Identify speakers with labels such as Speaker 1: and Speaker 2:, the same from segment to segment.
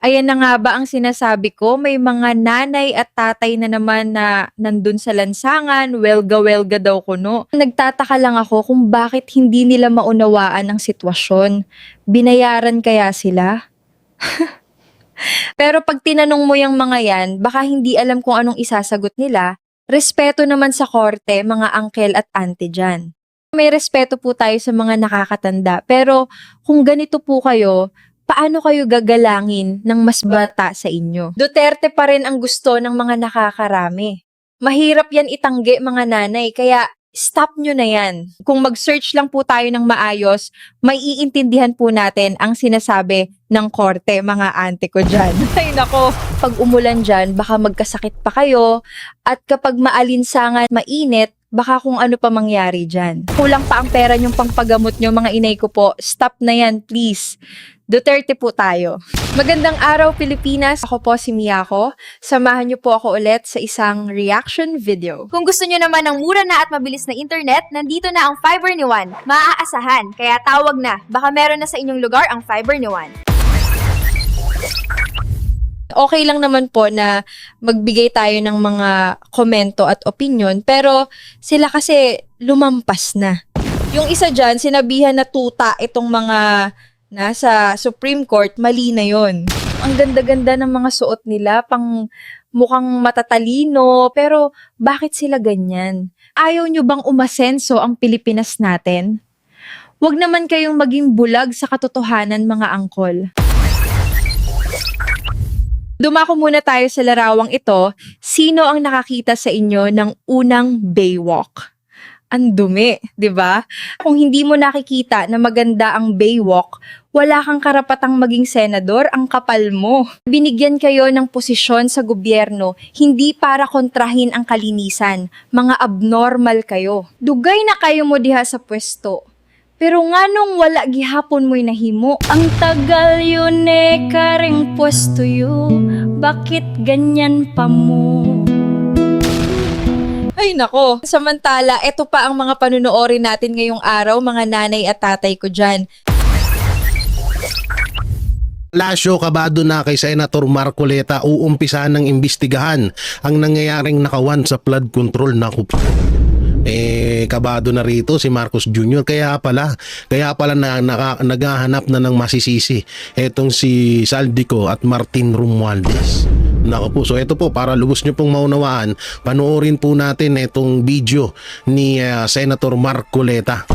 Speaker 1: Ayan na nga ba ang sinasabi ko, may mga nanay at tatay na naman na nandun sa lansangan, welga-welga daw kuno. Nagtataka lang ako kung bakit hindi nila maunawaan ang sitwasyon. Binayaran kaya sila? Pero pag tinanong mo yung mga yan, baka hindi alam kung anong isasagot nila. Respeto naman sa korte, mga uncle at auntie dyan. May respeto po tayo sa mga nakakatanda. Pero kung ganito po kayo, paano kayo gagalangin ng mas bata sa inyo? Duterte pa rin ang gusto ng mga nakakarami. Mahirap yan itanggi mga nanay, kaya stop nyo na yan. Kung mag-search lang po tayo ng maayos, may iintindihan po natin ang sinasabi ng korte, mga ante ko dyan. Ay nako, pag umulan dyan, baka magkasakit pa kayo, at kapag maalinsangan, mainit, baka kung ano pa mangyari dyan. Kulang pa ang pera nyong pangpagamot nyo, mga inay ko po. Stop na yan, please. Duterte po tayo. Magandang araw, Pilipinas. Ako po si Miyako. Samahan niyo po ako ulit sa isang reaction video.
Speaker 2: Kung gusto nyo naman ng mura na at mabilis na internet, nandito na ang Fiber ni Juan. Maaasahan, kaya tawag na. Baka meron na sa inyong lugar ang Fiber ni Juan.
Speaker 1: Okay lang naman po na magbigay tayo ng mga komento at opinion, pero sila kasi lumampas na. Yung isa dyan, sinabihan na tuta itong mga nasa Supreme Court, mali na yon. Ang ganda-ganda ng mga suot nila, pang mukhang matatalino, pero bakit sila ganyan? Ayaw nyo bang umasenso ang Pilipinas natin? Huwag naman kayong maging bulag sa katotohanan, mga angkol. Dumako muna tayo sa larawang ito. Sino ang nakakita sa inyo ng unang Baywalk? Ang dumi, di ba? Kung hindi mo nakikita na maganda ang Baywalk, wala kang karapatang maging senador, ang kapal mo. Binigyan kayo ng posisyon sa gobyerno, hindi para kontrahin ang kalinisan. Mga abnormal kayo. Dugay na kayo mo diha sa pwesto. Pero nga nung wala gihapon mo'y nahimo, ang tagal yun karing pwesto yun, bakit ganyan pa mo? Ay nako, samantala, eto pa ang mga panunoorin natin ngayong araw, mga nanay at tatay ko dyan.
Speaker 3: Lasyo, kabado na kay Senator Marcoleta, uumpisahan ng imbestigahan ang nangyayaring nakawan sa flood control na kabado na rito si Marcos Jr. Kaya pala naghahanap na ng masisisi etong si Saldico at Martin Romualdez. Naku po, so ito po, para lubos nyo pong maunawaan, panoorin po natin itong video ni Senator Marcoleta.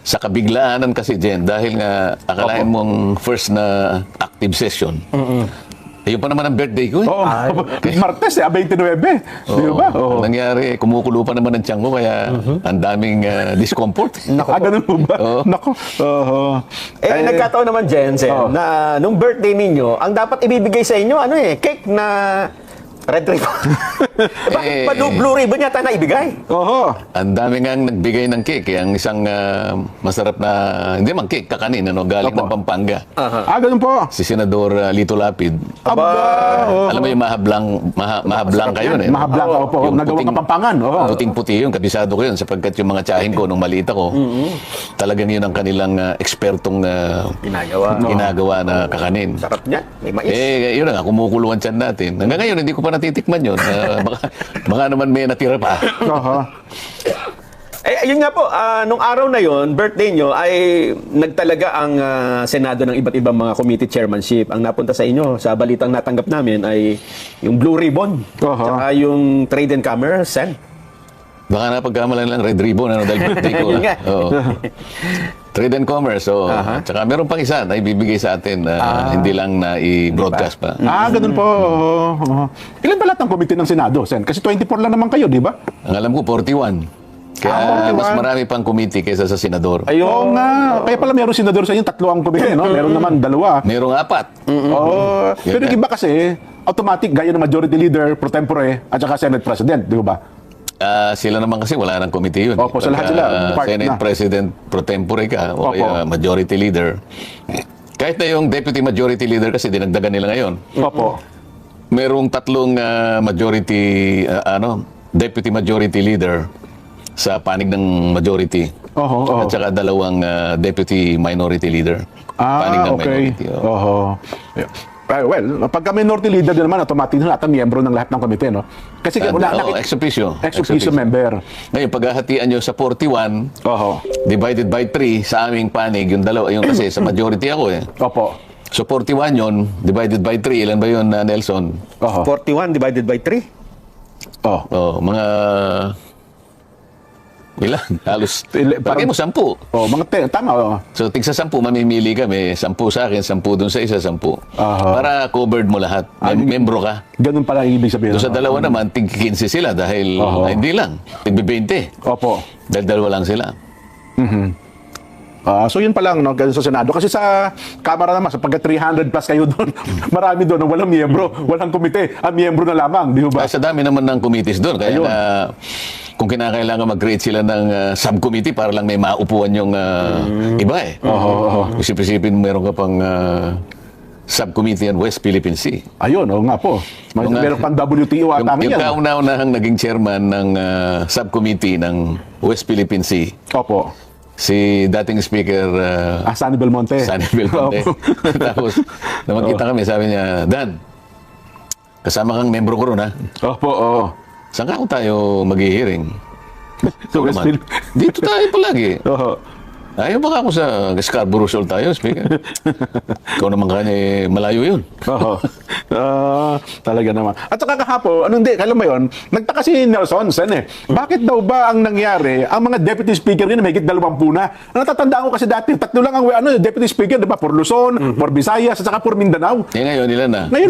Speaker 4: Sa kabiglaanan kasi, Jen, dahil nga akalain mong first na active session, ayun pa naman ang birthday ko.
Speaker 5: Martes, 29. Di ba?
Speaker 4: Ang nangyari, kumukulo pa naman ang tiyan ko, kaya ang daming discomfort.
Speaker 5: Ganun po ba? Nako.
Speaker 6: Nagkataon naman, Jensen, na nung birthday ninyo, ang dapat ibibigay sa inyo, cake na red ribbon. Bakit pa blue ribbon yata na ibigay?
Speaker 4: Ang dami nga nagbigay ng cake. Ang isang masarap na, hindi man cake, kakanin, galing ng Pampanga.
Speaker 5: Ganun po.
Speaker 4: Si Senador Lito Lapid. Alam mo yung mahablang kayo.
Speaker 5: Mahablang, opo. Nagawa Kapampangan.
Speaker 4: Puting-puti yun, kabisado ko yun, sapagkat yung mga tsahin ko nung maliit ako, talagang yun ang kanilang ekspertong ginagawa na kakanin.
Speaker 6: Sarap niya, may mais.
Speaker 4: Yun na nga, kumukuluan tiyan natin. Hanggang ngayon, hindi ko pa natitikman yun. Baka naman may natira pa.
Speaker 6: Yun nga po, nung araw na yon, birthday nyo, ay nagtalaga ang Senado ng iba't ibang mga committee chairmanship. Ang napunta sa inyo, sa balitang natanggap namin, ay yung Blue Ribbon, tsaka yung Trade and Commerce, Sen.
Speaker 4: Baka napagkamalan lang red ribbon, dahil birthday ko.
Speaker 6: Yun nga.
Speaker 4: Trade and Commerce, tsaka meron pang isa na ibibigay sa atin, hindi lang na i-broadcast pa.
Speaker 5: Ganun po. Ilan ba lahat ng committee ng Senado, Sen? Kasi 24 lang naman kayo, di ba?
Speaker 4: Ang alam ko, 41. Kaya mas marami pang committee kaysa sa senador.
Speaker 5: Oo nga. Kaya pala meron senador sa inyo, 3 ang committee, no? Meron naman 2.
Speaker 4: Merong 4.
Speaker 5: Pero yung iba kasi, automatic, gaya ng Majority Leader, Pro Tempore, at saka Senate President, di ba?
Speaker 4: Sila naman kasi wala ng committee yun.
Speaker 5: Opo, sa lahat sila.
Speaker 4: Senate President Pro Tempore ka o kaya Majority Leader. Kahit na yung Deputy Majority Leader kasi dinagdagan nila ngayon.
Speaker 5: Opo.
Speaker 4: Merong 3 Deputy Majority Leader sa panig ng majority.
Speaker 5: Oho.
Speaker 4: At saka dalawang deputy minority leader. Panig ng
Speaker 5: Okay.
Speaker 4: minority.
Speaker 5: Yeah. Well, pagka minority leader din naman, automatic na lahat ng miyembro ng lahat ng komite, no? Kasi
Speaker 4: Ex officio.
Speaker 5: ex-officio member.
Speaker 4: Ngayon, paghahatian nyo sa 41,
Speaker 5: Oho.
Speaker 4: divided by 3 sa aming panig, yung dalawa, yung kasi sa majority ako eh.
Speaker 5: Opo.
Speaker 4: So 41 yon divided by 3, ilan ba yun, Nelson?
Speaker 5: Oho.
Speaker 6: 41 divided by 3.
Speaker 5: Oh.
Speaker 4: Oh, mga ilan? Halos.
Speaker 5: Parang-
Speaker 4: Parang mo 10.
Speaker 5: Oh, tama. Oh.
Speaker 4: So tigsa 10 mamimili kami, 10 sa akin, 10 dun sa isa, 10.
Speaker 5: Aha.
Speaker 4: Para covered mo lahat. Membro ka.
Speaker 5: Ganun pala ang ibig sabihin.
Speaker 4: Doon sa dalawa naman, tig 15 sila dahil hindi lang. Tig 20.
Speaker 5: Opo.
Speaker 4: Dahil dalawa lang sila.
Speaker 5: So yun pa lang, no, ganun sa Senado. Kasi sa Kamara naman, sa pagka 300 plus kayo doon, marami doon na walang miyembro, walang komite, ang miyembro na lamang, di ba?
Speaker 4: Kaya sa dami naman ng committees doon. Kaya
Speaker 5: Ayun.
Speaker 4: na, kung kinakailangan mag-create sila ng subcommittee para lang may maupuan yung iba eh. Isip-isipin meron ka pang subcommittee on West Philippine Sea.
Speaker 5: Ayun, oo nga po. Meron pang WTO ata
Speaker 4: Yung
Speaker 5: yan.
Speaker 4: kauna-unahang naging chairman ng subcommittee ng West Philippine Sea,
Speaker 5: Opo.
Speaker 4: si dating speaker
Speaker 5: Sunny Belmonte.
Speaker 4: Sunny Belmonte.
Speaker 5: Opo.
Speaker 4: Tapos, nang magkita kami, sabi niya, Dan, kasama kang membro ko ron ha.
Speaker 5: Opo, oo.
Speaker 4: Saan ka tayo mag-hearing?
Speaker 5: So, West Philippine.
Speaker 4: Dito tayo palagi.
Speaker 5: Oo.
Speaker 4: Ayaw baka ako sa Scarborough Shoal tayo, speaker. Ikaw naman kanya, malayo yun.
Speaker 5: Oo. Talaga naman. At saka kahapon, kailan ba yun? Nagtaka si Nelson Sen eh. Bakit daw ba ang nangyari, ang mga deputy speaker nila may higit 20 na? Natatandaan ko kasi dati, 3 lang ang deputy speaker, di ba? For Luzon, for Visayas, at saka for Mindanao.
Speaker 4: Ngayon, ilan na?
Speaker 5: Ngayon,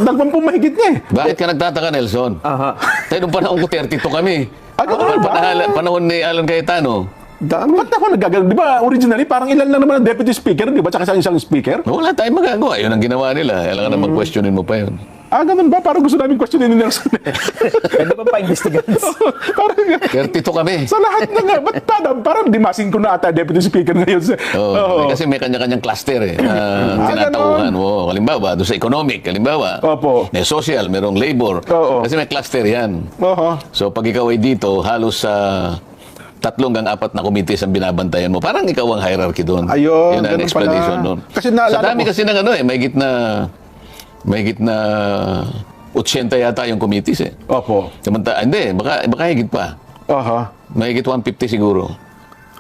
Speaker 5: 20 mahigit niya eh.
Speaker 4: Bakit ka nagtataka, Nelson? Tayo nung panahon ko, 32 kami. Panahon ni Alan Cayetano.
Speaker 5: Ba't ako nagagano? Di ba, originally, parang ilan lang naman ang deputy speaker, di ba? Tsaka isang speaker.
Speaker 4: Wala tayong magagawa. Yun ang ginawa nila. Kailangan naman questionin mo pa yun.
Speaker 5: Ganun ba? Parang gusto namin questionin ni Nelson.
Speaker 6: Pwede pa pa-investigate.
Speaker 5: Parang,
Speaker 4: 32 kami.
Speaker 5: sa lahat na nga, ba't parang dimasing ko na ata deputy speaker ngayon. Oo.
Speaker 4: Kasi may kanya-kanyang cluster eh.
Speaker 5: ganon.
Speaker 4: Tinatauhan mo. Halimbawa, doon sa economic. Halimbawa,
Speaker 5: Opo.
Speaker 4: may social, merong labor.
Speaker 5: Oo.
Speaker 4: Kasi may cluster yan.
Speaker 5: Oo.
Speaker 4: So pag ikaw ay dito, halos sa 3 hanggang 4 na committees ang binabantayan mo. Parang ikaw ang hierarchy doon.
Speaker 5: Ayun,
Speaker 4: Yun ang
Speaker 5: ganun
Speaker 4: explanation
Speaker 5: pala.
Speaker 4: doon.
Speaker 5: Kasi naalala
Speaker 4: sa dami
Speaker 5: ko-
Speaker 4: kasi ng may gitna 80 yata yung committees eh.
Speaker 5: Opo.
Speaker 4: Hindi, baka higit pa.
Speaker 5: Aha.
Speaker 4: Mahigit 150 siguro.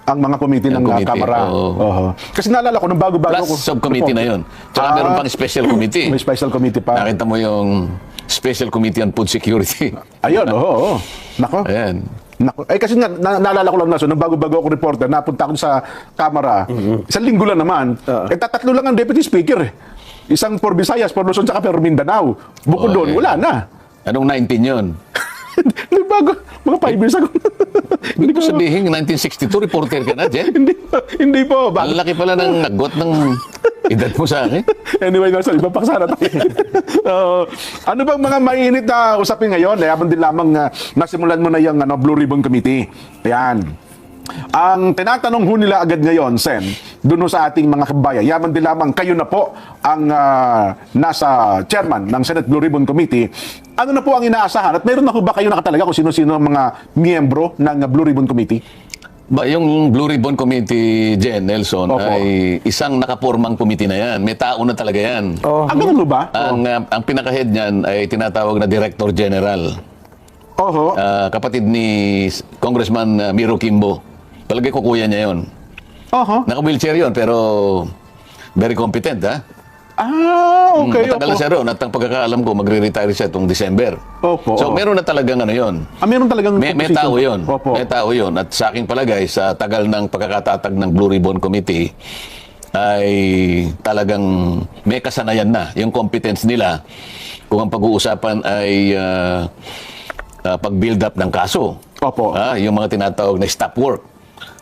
Speaker 5: Ang mga committee ng
Speaker 4: Ang committee,
Speaker 5: Kamara.
Speaker 4: oo.
Speaker 5: Aha. Kasi naalala ko, nung bago-bago ko.
Speaker 4: Plus subcommittee na yun. Tsaka meron pang special committee.
Speaker 5: May special committee pa.
Speaker 4: Nakita mo yung Special Committee on Food Security.
Speaker 5: Ayun, oo. Nako.
Speaker 4: Ayan.
Speaker 5: Nako. Kasi naalala ko lang na, so, nung bago-bago ako reporter, napunta ako sa Kamara. Isang linggo lang naman. Tatlo lang ang deputy speaker eh. Isang for Visayas, for Luzon, saka for Mindanao. Bukod doon, wala na.
Speaker 4: Anong 19 yun?
Speaker 5: Hindi bago, mga 5 years ago.
Speaker 4: Hindi ko sabihin, 1962, reporter ka na, Jen.
Speaker 5: Hindi po.
Speaker 4: Ang laki pala ng nagot ng edad mo sa akin.
Speaker 5: Anyway, Nelson, ibang paksara tayo. Ano bang mga mainit na usapin ngayon? Yaman din lamang nasimulan mo na yung Blue Ribbon Committee. Ayan. Ang tinatanong ho nila agad ngayon, Sen, dun ho sa ating mga kabayan, yaman din lamang kayo na po ang nasa chairman ng Senate Blue Ribbon Committee. Ano na po ang inaasahan? At meron na ho ba kayo nakatalaga kung sino-sino ang mga miyembro ng Blue Ribbon Committee?
Speaker 4: Yung Blue Ribbon Committee, Jen, Nelson,
Speaker 5: Opo.
Speaker 4: ay isang nakapormang committee na yan. May tao na talaga yan.
Speaker 5: Ganun ho ba?
Speaker 4: Ang pinaka-head niyan ay tinatawag na Director General.
Speaker 5: Oho.
Speaker 4: Kapatid ni Congressman Miro Kimbo. Palagay ko kuya niya yun.
Speaker 5: Oho.
Speaker 4: Naka-wheelchair yun, pero very competent, ha?
Speaker 5: Okay.
Speaker 4: Matagal na siya roon at ang pagkakaalam ko, magre-retire siya itong December.
Speaker 5: Opo.
Speaker 4: So, meron na talagang yun.
Speaker 5: Meron talagang
Speaker 4: May
Speaker 5: composition.
Speaker 4: tao yun.
Speaker 5: Opo.
Speaker 4: May tao yun. At sa aking palagay, sa tagal ng pagkakatatag ng Blue Ribbon Committee, ay talagang may kasanayan na. Yung competence nila, kung ang pag-uusapan ay pag-build up ng kaso.
Speaker 5: Opo.
Speaker 4: Yung mga tinatawag na stop work.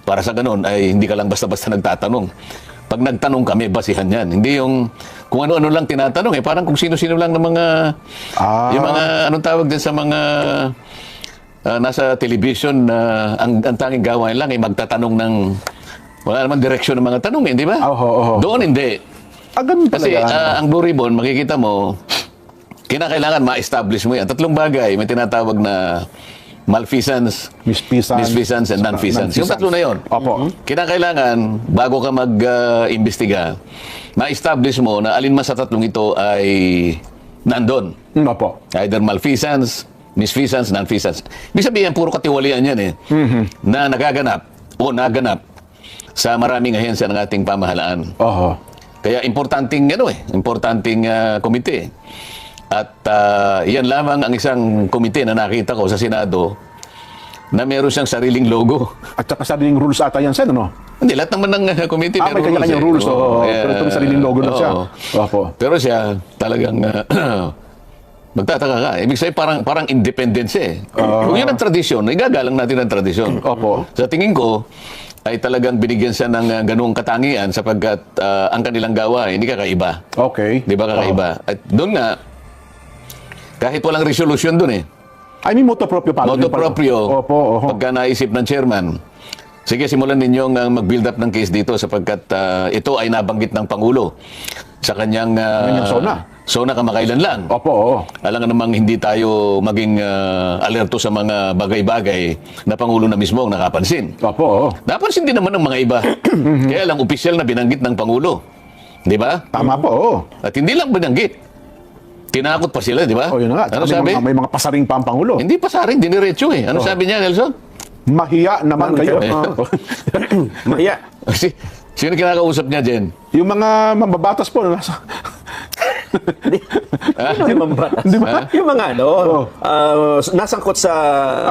Speaker 4: Para sa ganun, ay hindi ka lang basta-basta nagtatanong. Pag nagtanong kami, basihan yan. Hindi yung kung ano-ano lang tinatanong. Parang kung sino-sino lang ng mga yung mga, anong tawag din sa mga nasa television na ang tanging gawain lang ay magtatanong ng wala naman direksyon ng mga tanong, hindi ba?
Speaker 5: Oho.
Speaker 4: Doon hindi.
Speaker 5: Ganun pala
Speaker 4: Kasi
Speaker 5: yan.
Speaker 4: ang Blue Ribbon, makikita mo, kinakailangan ma-establish mo yan. 3 bagay. May tinatawag na malfeasance, misfeasance, and nonfeasance. Yung tatlo na yun.
Speaker 5: Opo.
Speaker 4: Kinakailangan, bago ka mag-imbestiga, ma-establish mo na alin man sa tatlong ito ay nandun.
Speaker 5: Opo.
Speaker 4: Either malfeasance, misfeasance, nonfeasance. Ibig sabihin, puro katiwalian yan eh. Na nagaganap o naganap sa maraming ahensya ng ating pamahalaan.
Speaker 5: Oho.
Speaker 4: Kaya importanteng komite. At yan lamang ang isang komite na nakita ko sa Senado na meron siyang sariling logo.
Speaker 5: At saka sariling rules ata yan, Sen, ano?
Speaker 4: Hindi, lahat naman ng komite
Speaker 5: May kanya-kanyang rules.
Speaker 4: Oo,
Speaker 5: Pero itong sariling logo na siya.
Speaker 4: oo.
Speaker 5: Opo.
Speaker 4: Pero siya talagang magtataka ka. Ibig sabihin parang independent siya eh. Kung yun ang tradisyon, igagalang natin ang tradisyon.
Speaker 5: Opo.
Speaker 4: Sa tingin ko, ay talagang binigyan siya ng ganung katangian sapagkat ang kanilang gawa hindi kakaiba.
Speaker 5: Okay.
Speaker 4: Di ba kakaiba? At doon nga, kahit walang resolution doon eh.
Speaker 5: I mean, moto proprio pa.
Speaker 4: Moto proprio,
Speaker 5: Opo. Oho.
Speaker 4: pagka naisip ng chairman, sige, simulan ninyong mag-build up ng case dito sapagkat ito ay nabanggit ng Pangulo sa kanyang zona kamakailan lang.
Speaker 5: Opo. Oo.
Speaker 4: Alam nga namang hindi tayo maging alerto sa mga bagay-bagay na Pangulo na mismo ang nakapansin.
Speaker 5: Opo. Oo.
Speaker 4: Napansin din naman ng mga iba. Kaya lang opisyal na binanggit ng Pangulo. Di ba?
Speaker 5: Tama po. Oo.
Speaker 4: At hindi lang binanggit. Tinakot pa sila, di ba?
Speaker 5: O, yun na nga.
Speaker 4: Ano
Speaker 5: Tsaka
Speaker 4: sabi?
Speaker 5: May mga pasaring pa ang Pangulo.
Speaker 4: Hindi pa saring, diniretso eh. Ano sabi niya, Nelson?
Speaker 5: Mahiya naman kayo.
Speaker 6: Maya.
Speaker 4: Sino kinakausap niya, Jen?
Speaker 5: Yung mga mambabatas po. Nasa...
Speaker 6: Ano yung mambatas?
Speaker 5: Di ba?
Speaker 6: Yung mga nasangkot sa...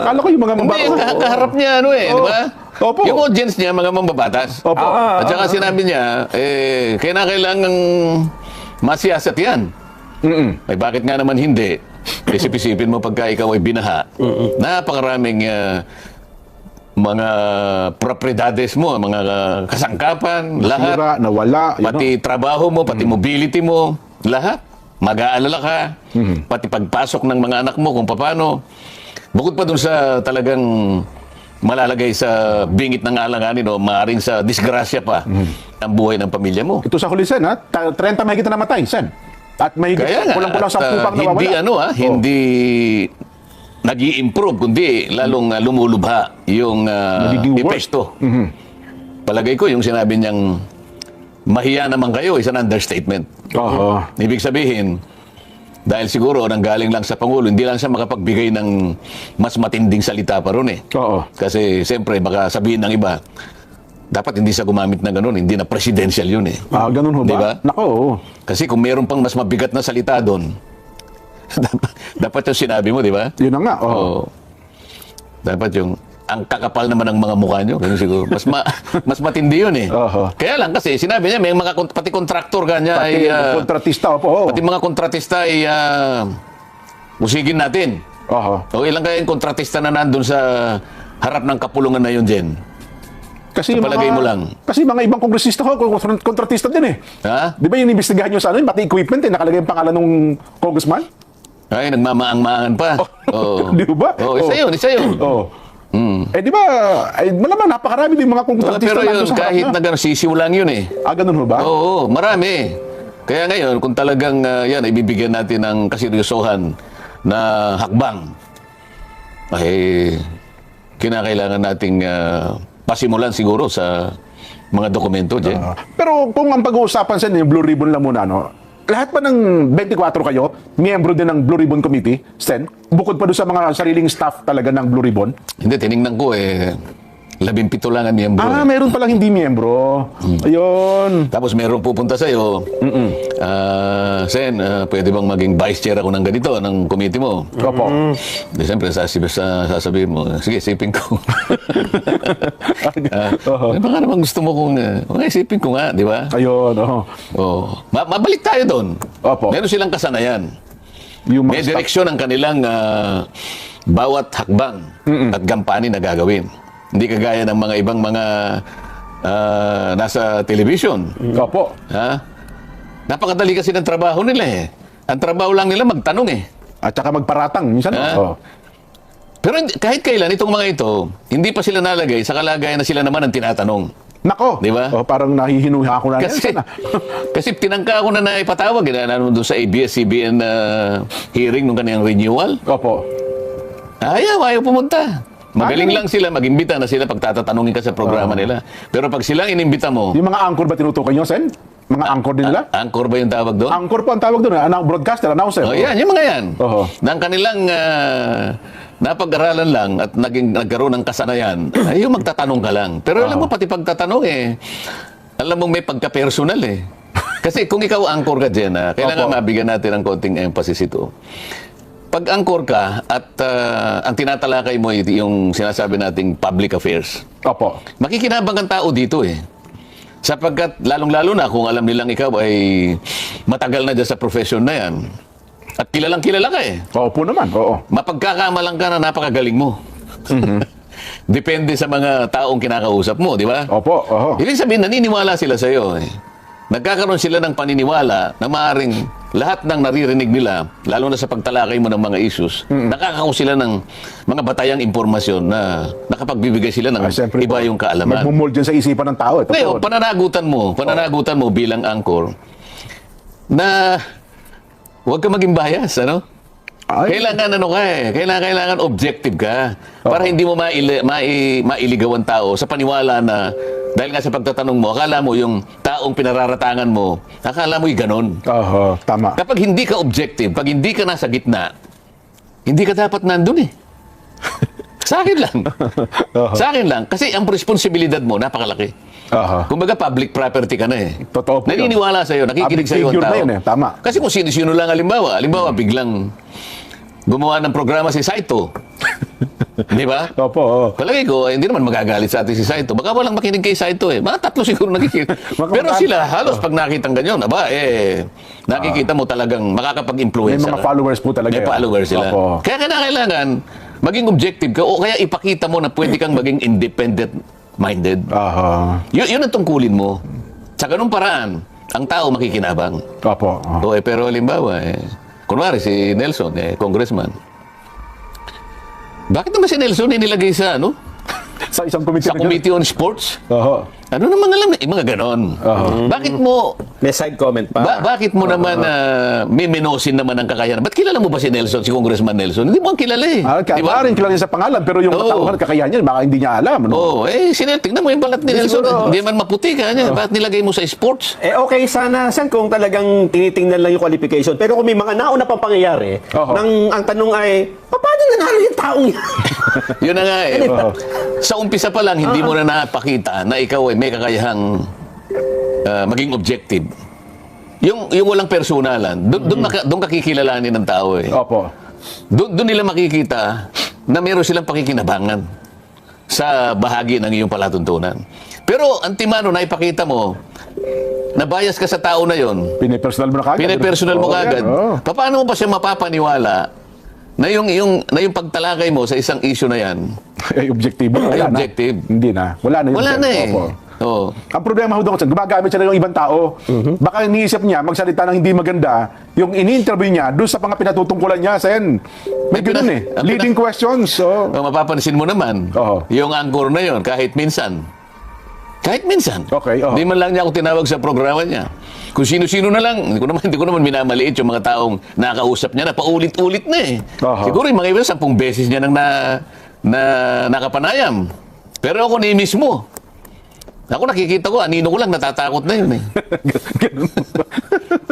Speaker 5: Akala ko yung mga
Speaker 4: Hindi,
Speaker 5: mambabatas.
Speaker 4: kaharap niya, di ba?
Speaker 5: Opo.
Speaker 4: Yung audience niya, mga mambabatas.
Speaker 5: Opo.
Speaker 4: At saka sinabi niya, kailangang masiyasat yan. Ay bakit nga naman hindi? Isip-isipin mo pagka ikaw ay binaha. Napakaraming mga propriedades mo, mga kasangkapan, lahat.
Speaker 5: Nasira, nawala.
Speaker 4: Pati trabaho mo, pati mobility mo, lahat. Mag-aalala ka. Pati pagpasok ng mga anak mo kung paano. Bukod pa dun sa talagang malalagay sa bingit ng alanganin o maaaring sa disgrasya pa ang buhay ng pamilya mo.
Speaker 5: Ito sa huli, Sen, ha? 30 mahigit na namatay, Sen. At mahigit
Speaker 4: Kaya nga,
Speaker 5: kulang-kulang sa pupang
Speaker 4: hindi
Speaker 5: nawawala.
Speaker 4: hindi nag-i-improve, kundi lalong lumulubha yung
Speaker 5: Nagiging worse.
Speaker 4: epekto. Palagay ko, yung sinabi niyang mahiya naman kayo, is an understatement.
Speaker 5: Oo.
Speaker 4: Ibig sabihin, dahil siguro nanggaling lang sa Pangulo, hindi lang siya makapagbigay ng mas matinding salita pa ron eh.
Speaker 5: Oo.
Speaker 4: Kasi siyempre, baka sabihin ng iba, dapat hindi siya gumamit ng ganun, hindi na presidential yun eh.
Speaker 5: Ganun ho ba?
Speaker 4: Diba?
Speaker 5: Nako, oo.
Speaker 4: Kasi kung meron pang mas mabigat na salita doon, dapat yung sinabi mo, di ba?
Speaker 5: Yun na nga. Oo.
Speaker 4: Oo. Dapat yung, ang kakapal naman ng mga mukha nyo, ganun siguro. Mas matindi yun eh.
Speaker 5: Oho.
Speaker 4: Kaya lang kasi, sinabi niya, may mga, pati kontraktor kanya
Speaker 5: Pati
Speaker 4: ay,
Speaker 5: kontratista, opo. Oo.
Speaker 4: pati mga kontratista ay, usigin natin.
Speaker 5: Oho.
Speaker 4: O ilang kaya yung kontratista na nandun sa harap ng kapulungan na yun, Jen?
Speaker 5: Kasi
Speaker 4: Sa palagay mo lang.
Speaker 5: Kasi mga ibang kongresista ho, kontratista din eh.
Speaker 4: Ha?
Speaker 5: Di ba yung investigahan nyo sa ano, pati equipment eh, nakalagay yung pangalan ng congressman?
Speaker 4: Ay, nagmamaang-maangan pa. Oo.
Speaker 5: Di ba?
Speaker 4: Oo, isa yun, isa yun.
Speaker 5: Oo. Eh di ba, malamang napakarami din mga kontratista
Speaker 4: Pero
Speaker 5: nandun
Speaker 4: yun,
Speaker 5: sa harap
Speaker 4: kahit
Speaker 5: na.
Speaker 4: na gano'n, sisiw lang yun eh.
Speaker 5: Ganun ho ba?
Speaker 4: Oo, marami. Kaya ngayon, kung talagang yan, ibibigyan natin ng kaseryosohan na hakbang, ay kinakailangan nating pasimulan siguro sa mga dokumento, Jen.
Speaker 5: Pero kung ang pag-uusapan sa yung Blue Ribbon lang muna, no? Lahat ba ng 24 kayo, miyembro din ng Blue Ribbon Committee, Sen? Bukod pa doon sa mga sariling staff talaga ng Blue Ribbon?
Speaker 4: Hindi, tinignan ko 17 lang ang miyembro.
Speaker 5: Meron palang hindi miyembro. Ayun.
Speaker 4: Tapos meron pupunta sa'yo. Sen, pwede bang maging vice chair ako ng ganito, ng committee mo?
Speaker 5: Opo.
Speaker 4: Di, siyempre, sasabihin mo, sige, isipin ko. Baka naman gusto mo kung, isipin ko nga, di ba?
Speaker 5: Ayun, oo.
Speaker 4: Oh. Mabalik tayo doon.
Speaker 5: Opo.
Speaker 4: Meron silang kasanayan.
Speaker 5: Yung
Speaker 4: May
Speaker 5: mga staff.
Speaker 4: direksyon ang kanilang bawat hakbang at gampanin na gagawin. Hindi kagaya ng mga ibang mga nasa television.
Speaker 5: Opo.
Speaker 4: Ha? Napakadali kasi ng trabaho nila eh. Ang trabaho lang nila magtanong eh.
Speaker 5: At saka magparatang. Minsan,
Speaker 4: Ah. Pero kahit kailan itong mga ito, hindi pa sila nalagay sa kalagayan na sila naman ang tinatanong.
Speaker 5: Nako.
Speaker 4: Di ba?
Speaker 5: Parang nahihinuha ako na.
Speaker 4: Kasi tinangka ko na ipatawag doon sa ABS-CBN hearing nung kanyang renewal.
Speaker 5: Opo.
Speaker 4: Ayaw pumunta. Magaling lang sila, mag-imbita na sila pagtatatanungin ka sa programa nila. Pero pag silang inimbita mo,
Speaker 5: Yung mga anchor ba tinutukoy nyo, Sen? Mga anchor din nila?
Speaker 4: anchor ba yung tawag doon?
Speaker 5: Anchor po ang tawag doon, broadcaster, announcer.
Speaker 4: Oh, yan, yung mga yan.
Speaker 5: Oo.
Speaker 4: Na ang kanilang napag-aralan lang at nagkaroon ng kasanayan, ay yung magtatanong ka lang. Pero alam mo, pati pagtatanong alam mo may pagka-personal Kasi kung ikaw anchor ka dyan, kailangan
Speaker 5: Opo.
Speaker 4: mabigyan natin ng konting emphasis ito. Pag anchor ka at ang tinatalakay mo yung sinasabi nating public affairs,
Speaker 5: Opo.
Speaker 4: makikinabang ang tao dito Sapagkat lalong-lalo na kung alam nilang ikaw ay matagal na dyan sa profession na yan. At kilalang kilala ka
Speaker 5: Opo naman, oo.
Speaker 4: Mapagkakamalang ka na napakagaling mo. Depende sa mga taong kinakausap mo, di ba?
Speaker 5: Opo, oo.
Speaker 4: Ibig sabihin, naniniwala sila sa iyo. Nagkakaroon sila ng paniniwala na maaaring lahat ng naririnig nila, lalo na sa pagtalakay mo ng mga issues, nakakakuha sila ng mga batayang impormasyon na nakapagbibigay sila ng
Speaker 5: Siyempre
Speaker 4: iba
Speaker 5: po,
Speaker 4: yung kaalaman.
Speaker 5: Magmumold dyan sa isipan ng tao. Ito
Speaker 4: Ngayon,
Speaker 5: po.
Speaker 4: pananagutan mo bilang anchor na huwag ka maging bias, ano?
Speaker 5: Ay.
Speaker 4: Kailangan objective ka para hindi mo mailigaw ang tao sa paniwala na dahil nga sa pagtatanong mo, akala mo yung taong pinararatangan mo, akala mo yung ganon.
Speaker 5: Oo, tama.
Speaker 4: Kapag hindi ka objective, pag hindi ka nasa gitna, hindi ka dapat nandun Sa akin lang. Sa akin lang. Kasi ang responsibilidad mo, napakalaki.
Speaker 5: Aha.
Speaker 4: Kumbaga public property ka na
Speaker 5: Totoo po yun.
Speaker 4: Naniniwala sa'yo, nakikinig
Speaker 5: Public
Speaker 4: sa'yo ang
Speaker 5: figure
Speaker 4: tao.
Speaker 5: na yun tama.
Speaker 4: Kasi kung sino-sino lang halimbawa biglang gumawa ng programa si Saito. Di ba?
Speaker 5: Opo, oo.
Speaker 4: Palagi ko, hindi naman magagalit sa atin si Saito. Baka walang makinig kay Saito Mga 3 siguro nakikinig. Pero sila, halos pag nakitang ganyan, nakikita mo talagang makakapag-influence.
Speaker 5: May mga followers po talaga
Speaker 4: May
Speaker 5: yan.
Speaker 4: followers sila.
Speaker 5: Opo.
Speaker 4: Kaya kailangan maging objective ka o kaya ipakita mo na pwede kang maging independent-minded.
Speaker 5: Aha.
Speaker 4: Yun ang tungkulin mo. Sa ganung paraan, ang tao makikinabang.
Speaker 5: Opo.
Speaker 4: Pero halimbawa, kunwari si Nelson, congressman. Bakit naman si Nelson nilagay sa
Speaker 5: Sa isang committee.
Speaker 4: sa Committee on Sports?
Speaker 5: Oho.
Speaker 4: Ano naman alam mga ganon. Bakit mo
Speaker 6: May side comment pa.
Speaker 4: bakit mo naman miminosin naman ang kakayahan? Ba't kilala mo ba si Nelson, si Congressman Nelson? Hindi mo ang kilala Di ba?
Speaker 5: Rin kilala niya sa pangalan, pero yung katauhan at kakayahan niya, baka hindi niya alam. No?
Speaker 4: Tingnan mo yung balat ni Nelson.
Speaker 5: siguro.
Speaker 4: Hindi man maputi ka niya. Bakit nilagay mo sa sports?
Speaker 6: Okay, sana kung talagang tinitingnan lang yung qualification. Pero kung may mga nauna pang pangyayari,
Speaker 5: Oho.
Speaker 6: ang tanong ay, paano nanalo yung taong yan?
Speaker 4: Yun na nga Sa umpisa pa lang, hindi mo na napakita na ikaw ay may kakayahang maging objective. Yung walang personalan, doon kakikilalanin ng tao
Speaker 5: Opo.
Speaker 4: Doon nila makikita na meron silang pakikinabangan sa bahagi ng iyong palatuntunan. Pero ang timano na ipakita mo, na bias ka sa tao na yon,
Speaker 5: Pinipersonal mo na kagad.
Speaker 4: pinipersonal mo
Speaker 5: Oo,
Speaker 4: kagad,
Speaker 5: yan, oo.
Speaker 4: paano mo pa siya mapapaniwala na yung pagtalakay mo sa isang issue na yan,
Speaker 5: Ay, objektibo.
Speaker 4: Ay,
Speaker 5: Wala na.
Speaker 4: objective.
Speaker 5: Hindi na. Wala na yun.
Speaker 4: wala
Speaker 5: sir.
Speaker 4: na
Speaker 5: Opo.
Speaker 4: Oo.
Speaker 5: Ang problema ho doon, gumagamit siya ng ibang tao. Baka iniisip niya, magsalita ng hindi maganda, yung ini-interview niya, doon sa mga pinatutungkulan niya, Sen. May ganun Leading questions. So,
Speaker 4: Mapapansin mo naman,
Speaker 5: Oo.
Speaker 4: yung anchor na yon kahit minsan.
Speaker 5: Okay, oo.
Speaker 4: Hindi man lang niya ako tinawag sa programa niya. Kung sino-sino na lang, hindi ko naman minamaliit yung mga taong nakausap niya na paulit-ulit na
Speaker 5: Oo.
Speaker 4: Siguro yung mga iba, 10 beses niya nang nakapanayam. Pero ako ni mismo. Ako nakikita ko, anino ko lang, natatakot na yun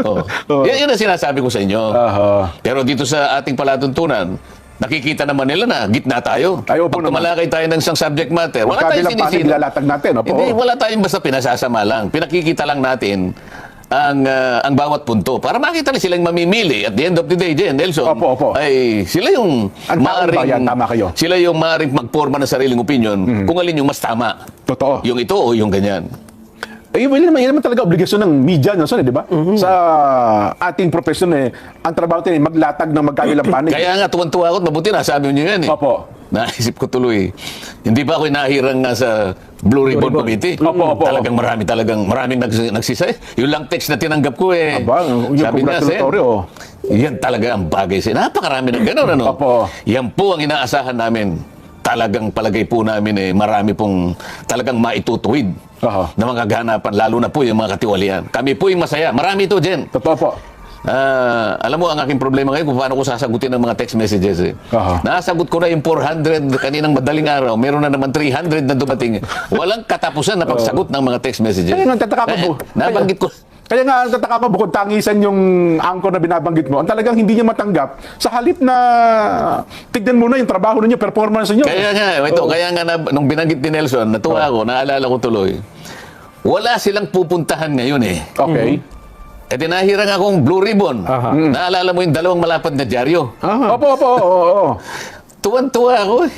Speaker 4: Oh. Yan ang sinasabi ko sa inyo.
Speaker 5: Aha.
Speaker 4: Pero dito sa ating palatuntunan, nakikita naman nila na gitna tayo.
Speaker 5: Ay, opo
Speaker 4: Pag
Speaker 5: naman.
Speaker 4: tumalakay tayo ng isang subject matter, wala tayong
Speaker 5: kabilang panig,
Speaker 4: sinisino.
Speaker 5: lalatag natin. Opo.
Speaker 4: Hindi, wala tayong basta pinasasama lang. Pinakikita lang natin ang bawat punto para makita na silang mamimili at the end of the day, Jen, Nelson.
Speaker 5: Opo.
Speaker 4: Ay sila yung
Speaker 5: Ang taong bayan, tama kayo.
Speaker 4: Sila yung maaring magporma ng sariling opinion kung alin yung mas tama.
Speaker 5: Totoo.
Speaker 4: Yung ito o yung ganyan.
Speaker 5: Yun naman talaga obligasyon ng media, no, di ba? Sa ating profesyon, ang trabaho natin maglatag ng magkabilang panig.
Speaker 4: Kaya nga, tuwan-tuwa ako at mabuti nasabi niyo yan
Speaker 5: Opo.
Speaker 4: Naisip ko tuloy. Hindi pa ako nahirang nga sa Blue Ribbon Committee.
Speaker 5: Opo.
Speaker 4: Maraming nagsisay. Yung lang text na tinanggap ko
Speaker 5: Aba, yung
Speaker 4: sabi niya, Sen,
Speaker 5: congratulatory,
Speaker 4: yan talaga ang bagay. Napakarami ng gano'n, ano?
Speaker 5: Opo.
Speaker 4: Yan po ang inaasahan namin. Talagang palagay po namin marami pong talagang maitutuwid
Speaker 5: Aha.
Speaker 4: na mga ganapan, lalo na po yung mga katiwalian. Kami po yung masaya. Marami ito, Jen.
Speaker 5: Totoo po.
Speaker 4: Alam mo, ang aking problema ngayon kung paano ko sasagutin ang mga text messages.
Speaker 5: Aha.
Speaker 4: Nasagot ko na yung 400 kaninang madaling araw. Meron na naman 300 na dumating. Walang katapusan na pagsagot ng mga text messages.
Speaker 5: Kaya nga, tataka ko po.
Speaker 4: Nabanggit ko.
Speaker 5: Kaya nga, ang tataka ko, bukod tangisan yung angkor na binabanggit mo, ang talagang hindi niya matanggap, sa halip na tignan mo na yung trabaho ninyo, performance niyo.
Speaker 4: Kaya nga, kaya nga nung binanggit ni Nelson, natuwa ako, naalala ko tuloy. Wala silang pupuntahan ngayon eh.
Speaker 5: Okay.
Speaker 4: E dinahira nga akong Blue Ribbon.
Speaker 5: Aha.
Speaker 4: Naalala mo yung dalawang malapad na dyaryo.
Speaker 5: Opo, oo.
Speaker 4: Tuwan-tuwa ako eh.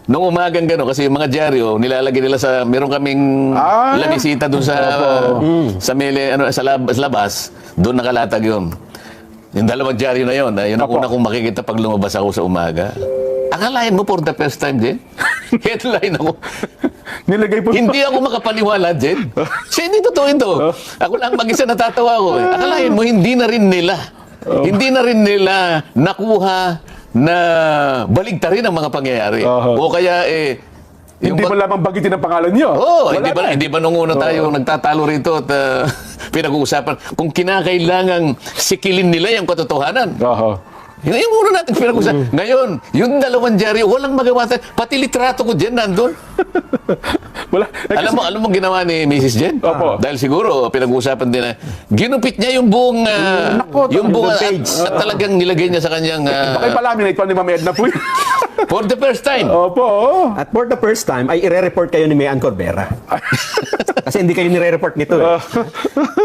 Speaker 4: Nung umagang gano'n, kasi yung mga dyaryo, nilalagay nila sa, meron kaming labisita doon sa labas, doon nakalatag yun. Yung dalawang dyaryo na yun, yun ang una kong makikita pag lumabas ako sa umaga. Akalain mo for the first time, Jen? Headline ako.
Speaker 5: Nilagay po.
Speaker 4: Hindi ako makapaniwala, Jen. Siya, hindi totoo ito. Ako lang mag-isa natatawa ko. Akalain mo, hindi na rin nila nakuha na baligtarin ang mga pangyayari. O kaya,
Speaker 5: Hindi mo lamang bagitin ang pangalan niyo.
Speaker 4: Hindi ba nung una tayo nagtatalo rito at pinag-uusapan kung kinakailangang sikilin nila yung katotohanan. Yun yung muna natin pinag-usapan. Ngayon, yung dalawang dyaryo, walang magawa tayo. Pati litrato ko dyan, nandun.
Speaker 5: Wala.
Speaker 4: Alam mo ginawa ni Mrs. Jen?
Speaker 5: Opo.
Speaker 4: Dahil siguro, pinag-uusapan din na, ginupit niya yung buong, yung buong
Speaker 6: page.
Speaker 4: at talagang nilagay niya sa kanyang,
Speaker 5: Bakit palaminate pa ni Ma'am Edna po yun?
Speaker 4: for the first time.
Speaker 5: Opo.
Speaker 6: At for the first time, ay ire-report kayo ni Mayan Corbera. Kasi hindi kayo nire-report nito eh.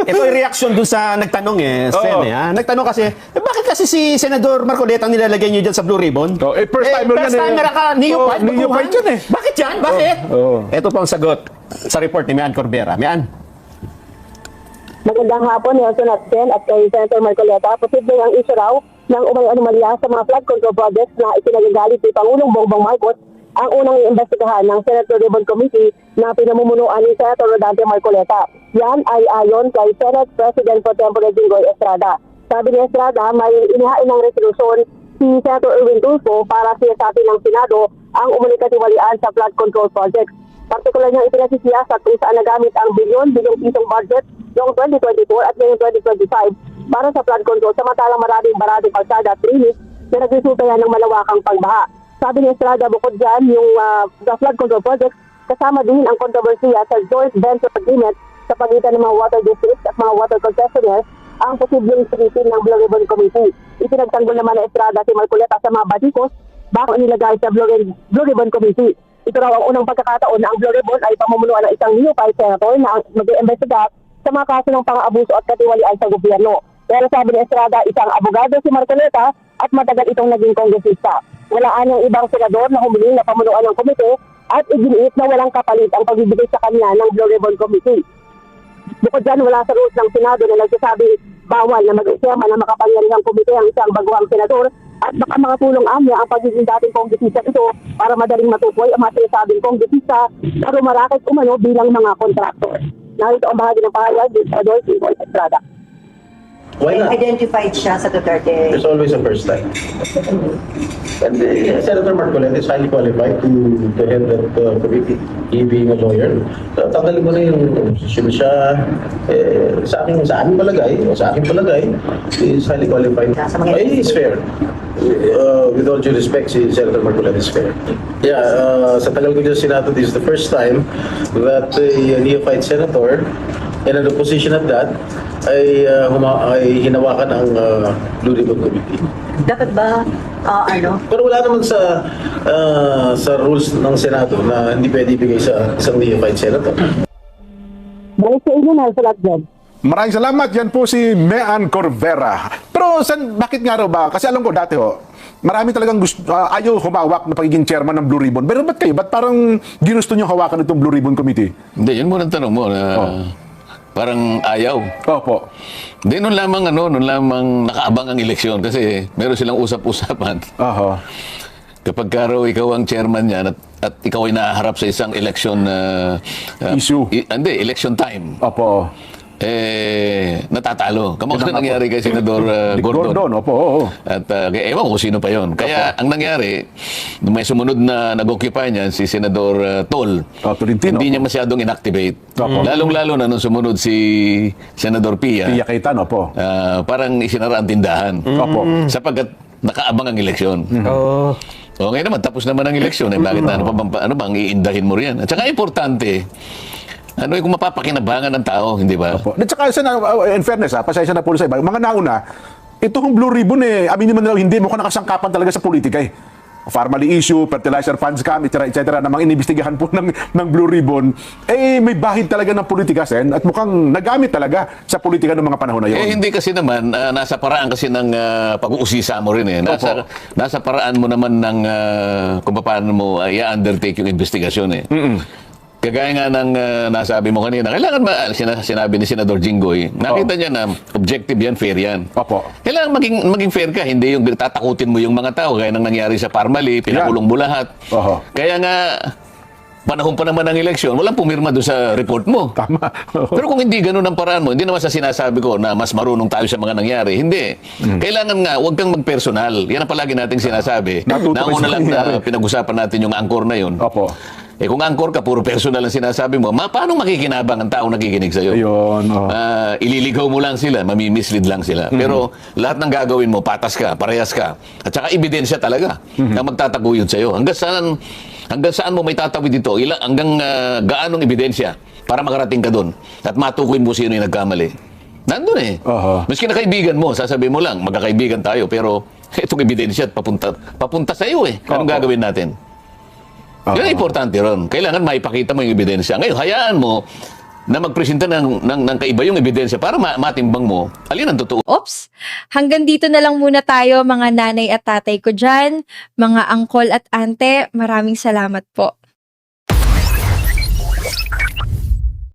Speaker 6: Ito yung reaction dun sa nagtanong Sen Nagtanong kasi, bakit kasi si Senador Marcoleta ang nilalagay niyo dyan sa Blue Ribbon?
Speaker 5: First timer yan
Speaker 6: First timer ka, neophyte.
Speaker 5: Neophyte yun eh.
Speaker 6: Bakit yan? Bakit? Ito po ang sagot sa report ni Mayan Corbera. Mayan.
Speaker 7: Magandang hapon, Nelson at Jen at kay Senator Marcoleta. Posible ang issue raw ng umay anomalya sa mga flood control projects na itinagagalit ni Pangulong Bongbong Marcos ang unang iimbestigahan ng Senate Blue Ribbon Committee na pinamumunuan ni Senator Rodante Marcoleta. Yan ay ayon kay Senate President Pro Tempore Jinggoy Estrada. Sabi ni Estrada, may inihain ng resolusyon si Senator Erwin Tulfo para siyasati ng Senado ang umulikatiwalian sa flood control projects. Partikular niyang ipinasisiyasat kung saan nagamit ang bilyong pisong budget noong 2024 at ngayong 2025 para sa flood control, samantalang maraming barading kalsada at rinis na nagresulta yan ng malawakang pagbaha. Sabi ni Estrada, bukod dyan, yung the flood control project, kasama din ang kontrobersiya sa joint venture agreement sa pagitan ng mga water districts at mga water concessionaires ang posibleng sinisin ng Blue Ribbon Committee. Ipinagtanggol naman na Estrada si Marcoleta sa mga batikos bago nilagay sa Blue Ribbon Committee. Ito raw ang unang pagkakataon na ang Blue Ribbon ay pamumunuan ng isang neophyte senator na mag-iimbestiga sa mga kaso ng pang-abuso at katiwalian sa gobyerno. Pero sabi ni Estrada, isang abogado si Marcoleta at matagal itong naging kongresista. Walaan ng ibang senador na humiling na pamunuan ng komite at iginiit na walang kapalit ang pagbibigay sa kanya ng Blue Ribbon Committee. Bukod dyan, wala sa rules ng Senado na nagsasabi bawal na mag-isema na makapangyarihang komite ang isang baguhang senador at baka makatulong anya ang pagiging dating kongresista ito para madaling matukoy ang mga sinasabing kongresista na rumarakit umano bilang mga kontraktor. Narito ang bahagi ng pahayag ni Senador Jinggoy Estrada.
Speaker 8: Why not?
Speaker 9: Identified siya sa Duterte.
Speaker 8: There's always a first time. And Senator Marcoleta is highly qualified to head that committee. He being a lawyer. So, tanggalin mo na yung posisyon siya. Sa aking palagay, is highly qualified. It's fair. With all due respect, si Senator Marcoleta is fair. Yeah, sa tagal ko dyan sa Senado, this is the first time that a neophyte senator and an opposition at that ay hinawakan ang Blue Ribbon Committee.
Speaker 9: Dapat ba,
Speaker 8: Pero wala naman sa rules ng Senado na hindi pwede ibigay sa isang neophyte senator.
Speaker 7: Balik sa inyo, Nelson at Jen.
Speaker 5: Maraming salamat. Yan po si Mayan Corbera. Pero bakit nga raw ba? Kasi alam ko dati marami talagang ayaw humawak na pagiging chairman ng Blue Ribbon. Pero ba't kayo? Ba't parang ginusto nyo hawakan itong Blue Ribbon Committee?
Speaker 4: Hindi, yun muna ang tanong mo na parang ayaw.
Speaker 5: Opo.
Speaker 4: Hindi, noon lamang nakaabang ang eleksyon kasi meron silang usap-usapan. Kapag raw ikaw ang chairman niyan at ikaw ay naharap sa isang election
Speaker 5: Issue.
Speaker 4: Election time.
Speaker 5: Opo.
Speaker 4: natatalo. Kamusta nangyari kay Senador
Speaker 5: Dick
Speaker 4: Gordon?
Speaker 5: Gordon, opo. Oo.
Speaker 4: At ewan ko sino pa yon. Kaya ang nangyari, nung may sumunod na nag-occupy niyan, si Senador Tol,
Speaker 5: Tolentino.
Speaker 4: hindi niya masyadong inactivate.
Speaker 5: Opo.
Speaker 4: Lalong-lalo na nung sumunod si Senador Pia,
Speaker 5: Pia Cayetano, opo.
Speaker 4: parang isinara ang tindahan.
Speaker 5: Opo.
Speaker 4: Sapagkat nakaabang ang eleksyon.
Speaker 6: Oh.
Speaker 4: O ngayon naman, tapos naman ang eleksyon. Bakit ano bang iindahin mo riyan? At saka importante, kung mapapakinabangan ng tao, hindi ba?
Speaker 5: Opo. At saka, in fairness, pasensya na po sa iba, mga nauna, itong Blue Ribbon, aminin man nila, hindi mo ka nakasangkapan talaga sa politika Family issue, fertilizer funds scam, etc. namang inibistigahan po ng Blue Ribbon, may bahid talaga ng politika, Sen, at mukhang nagamit talaga sa politika ng mga panahon na yun.
Speaker 4: Hindi kasi naman, nasa paraan kasi ng pag-uusisa mo rin Nasa paraan mo naman ng kung paano mo i-undertake yung investigasyon Kagaya nga ng nasabi mo kanina, kailangan sinabi ni Senador Jinggoy, nakita niya na objective yan, fair yan.
Speaker 5: Opo.
Speaker 4: Kailangan maging fair ka, hindi yung tatakutin mo yung mga tao, gaya ng nangyari sa Parmali, pinakulong mo lahat.
Speaker 5: Oho.
Speaker 4: Kaya nga, panahon pa naman ng eleksyon, walang pumirma doon sa report mo.
Speaker 5: Tama.
Speaker 4: Pero kung hindi ganun ang paraan mo, hindi naman sa sinasabi ko na mas marunong tayo sa mga nangyari. Hindi. Kailangan nga, huwag kang mag-personal. Yan ang palagi nating sinasabi.
Speaker 5: Natuto kayo
Speaker 4: Nauna
Speaker 5: sa
Speaker 4: lang
Speaker 5: nangyari.
Speaker 4: na pinag-usapan natin yung angkor na yun.
Speaker 5: Opo.
Speaker 4: Kung angkor ka, puro personal ang sinasabi mo, paano makikinabang ang taong nakikinig sa'yo?
Speaker 5: Ayun.
Speaker 4: Ililigaw mo lang sila, mamimislead lang sila. Pero lahat ng gagawin mo, patas ka, parehas ka. At saka ebidensya talaga na magtataguyod sa'yo. Hanggang saan mo may tatawid dito? Hanggang gaanong ebidensya para makarating ka doon at matukoy mo sino yung nagkamali. Nandun Maski na kaibigan mo, sasabihin mo lang, magkakaibigan tayo, pero itong ebidensya papunta sa'yo Anong gagawin natin? Yun ang importante ron. Kailangan maipakita mo yung ebidensya. Ngayon, hayaan mo na magpresenta ng kaiba yung ebidensya para matimbang mo alin ang totoo.
Speaker 1: Oops! Hanggang dito na lang muna tayo mga nanay at tatay ko dyan, mga angkol at ante. Maraming salamat po.